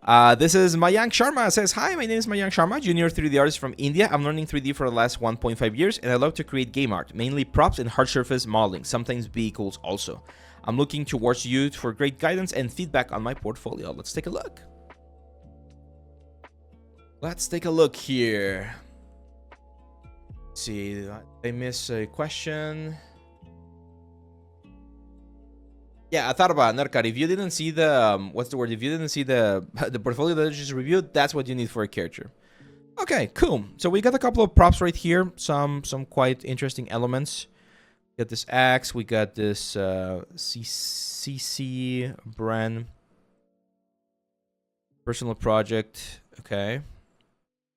This is Mayank Sharma. Says, hi, my name is Mayank Sharma, junior 3D artist from India. I'm learning 3D for the last 1.5 years, and I love to create game art, mainly props and hard surface modeling, sometimes vehicles also. I'm looking towards you for great guidance and feedback on my portfolio. Let's take a look. Let's take a look here. Let's see, I missed a question. Yeah, I thought about it, Narkat. If you didn't see the, what's the word? If you didn't see the portfolio that I just reviewed, that's what you need for a character. Okay, cool. So we got a couple of props right here. Some quite interesting elements. We got this axe. We got this CC brand personal project. Okay.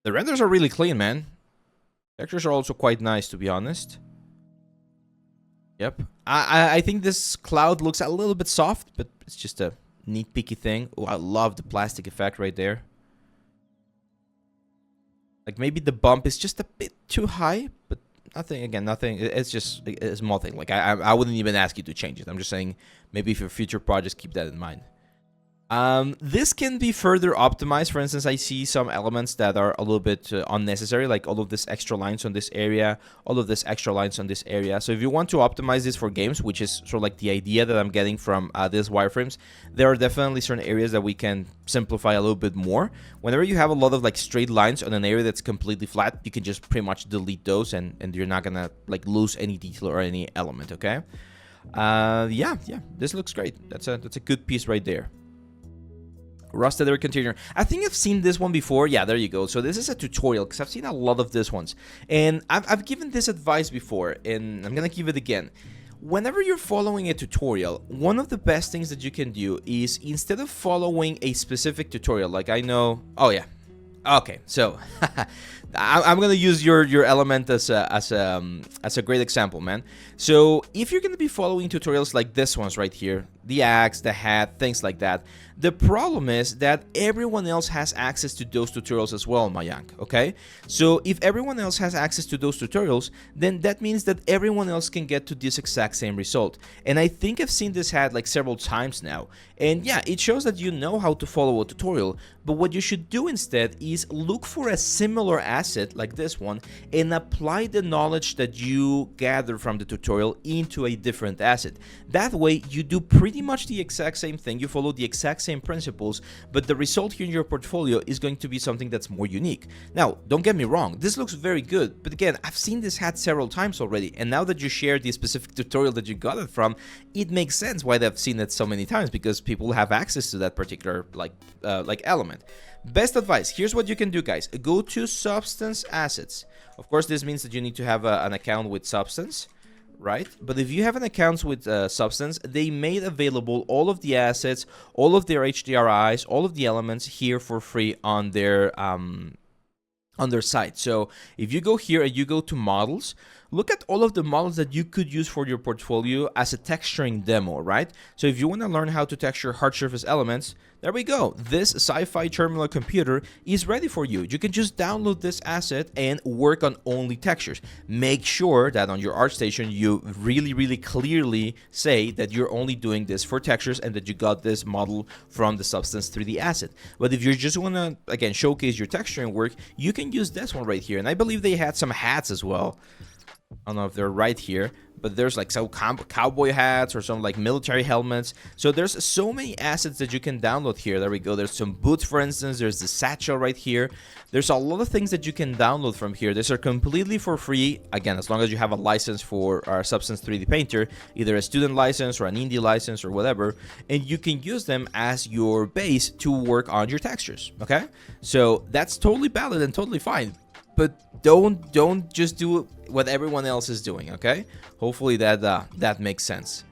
The renders are really clean, man. Textures are also quite nice, to be honest. Yep. I think this cloud looks a little bit soft, but it's just a neat picky thing. Oh, I love the plastic effect right there. Like maybe the bump is just a bit too high, but nothing. It's just a small thing. Like I wouldn't even ask you to change it. I'm just saying maybe for future projects, keep that in mind. This can be further optimized. For instance, I see some elements that are a little bit unnecessary, like all of this extra lines on this area, all of this extra lines on this area. So if you want to optimize this for games, which is sort of like the idea that I'm getting from these wireframes, there are definitely certain areas that we can simplify a little bit more. Whenever you have a lot of like straight lines on an area that's completely flat, you can just pretty much delete those and you're not gonna like lose any detail or any element, okay? Yeah, this looks great. That's a good piece right there. Rusted air container. I think I've seen this one before. Yeah, there you go. So this is a tutorial because I've seen a lot of these ones. And I've given this advice before, and I'm going to give it again. Whenever you're following a tutorial, one of the best things that you can do is instead of following a specific tutorial, like I know... Oh, yeah. Okay, so I'm gonna use your element as a great example, man. So if you're gonna be following tutorials like this ones right here, the axe, the hat, things like that, the problem is that everyone else has access to those tutorials as well, Mayank, okay? So if everyone else has access to those tutorials, then that means that everyone else can get to this exact same result. And I think I've seen this hat like several times now. And yeah, it shows that you know how to follow a tutorial, but what you should do instead is look for a similar asset like this one and apply the knowledge that you gather from the tutorial into a different asset. That way you do pretty much the exact same thing, you follow the exact same principles, but the result here in your portfolio is going to be something that's more unique. Now, don't get me wrong, this looks very good, but again, I've seen this hat several times already, and now that you shared the specific tutorial that you got it from, it makes sense why they've seen it so many times, because people have access to that particular like element. Best advice, here's what you can do, guys. Go to Substance Assets. Of course, this means that you need to have an account with Substance, right? But if you have an account with Substance, they made available all of the assets, all of their HDRIs, all of the elements here for free on their site. So if you go here and you go to models, look at all of the models that you could use for your portfolio as a texturing demo, right? So if you want to learn how to texture hard surface elements, there we go. This sci-fi terminal computer is ready for you. You can just download this asset and work on only textures. Make sure that on your ArtStation, you really clearly say that you're only doing this for textures and that you got this model from the Substance 3D asset. But if you just want to, again, showcase your texturing work, you can use this one right here. And I believe they had some hats as well. I don't know if they're right here, but there's like some cowboy hats or some like military helmets. So there's so many assets that you can download here. There we go. There's some boots, for instance. There's the satchel right here. There's a lot of things that you can download from here. These are completely for free. Again, as long as you have a license for our Substance 3D Painter, either a student license or an indie license or whatever, and you can use them as your base to work on your textures, okay? So that's totally valid and totally fine. But don't just do what everyone else is doing, okay? Hopefully that makes sense.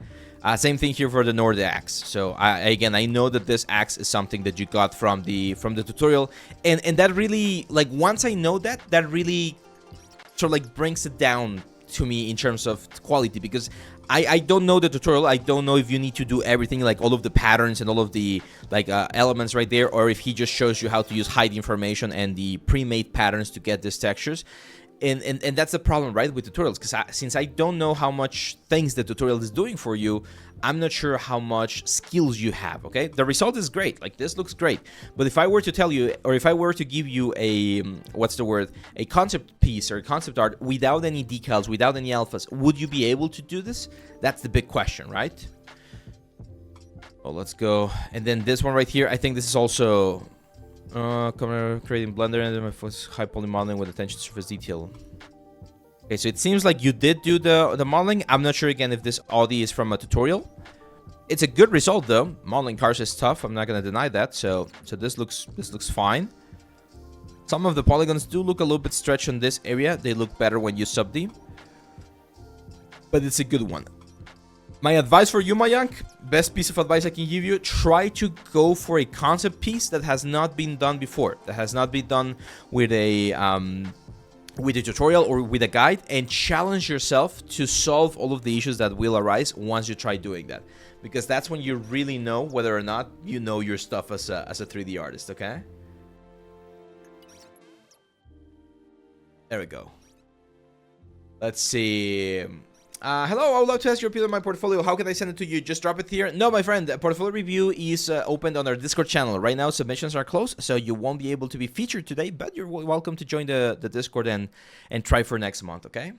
Same thing here for the Nord axe. So I know that this axe is something that you got from the tutorial, and that really, like, once I know that really sort of like brings it down to me in terms of quality, because I don't know the tutorial. I don't know if you need to do everything, like all of the patterns and all of the like elements right there, or if he just shows you how to use hide information and the pre-made patterns to get these textures. And that's the problem, right, with tutorials, because since I don't know how much things the tutorial is doing for you, I'm not sure how much skills you have. Okay, the result is great, like this looks great, but if I were to tell you, or if I were to give you a what's the word, a concept piece or a concept art without any decals, without any alphas, would you be able to do this? That's the big question, right? Oh, let's go. And then this one right here, I think this is also creating Blender and my high poly modeling with attention to surface detail. Okay, so it seems like you did do the modeling. I'm not sure again if this Audi is from a tutorial. It's a good result though. Modeling cars is tough. I'm not gonna deny that. So this looks fine. Some of the polygons do look a little bit stretched on this area. They look better when you sub D, but it's a good one. My advice for you, Mayank, best piece of advice I can give you, try to go for a concept piece that has not been done before, that has not been done with a tutorial or with a guide, and challenge yourself to solve all of the issues that will arise once you try doing that. Because that's when you really know whether or not you know your stuff as a 3D artist, okay? There we go. Let's see. Hello, I would love to ask your opinion on my portfolio. How can I send it to you? Just drop it here. No, my friend, the portfolio review is opened on our Discord channel. Right now, submissions are closed, so you won't be able to be featured today, but you're welcome to join the Discord and try for next month, okay?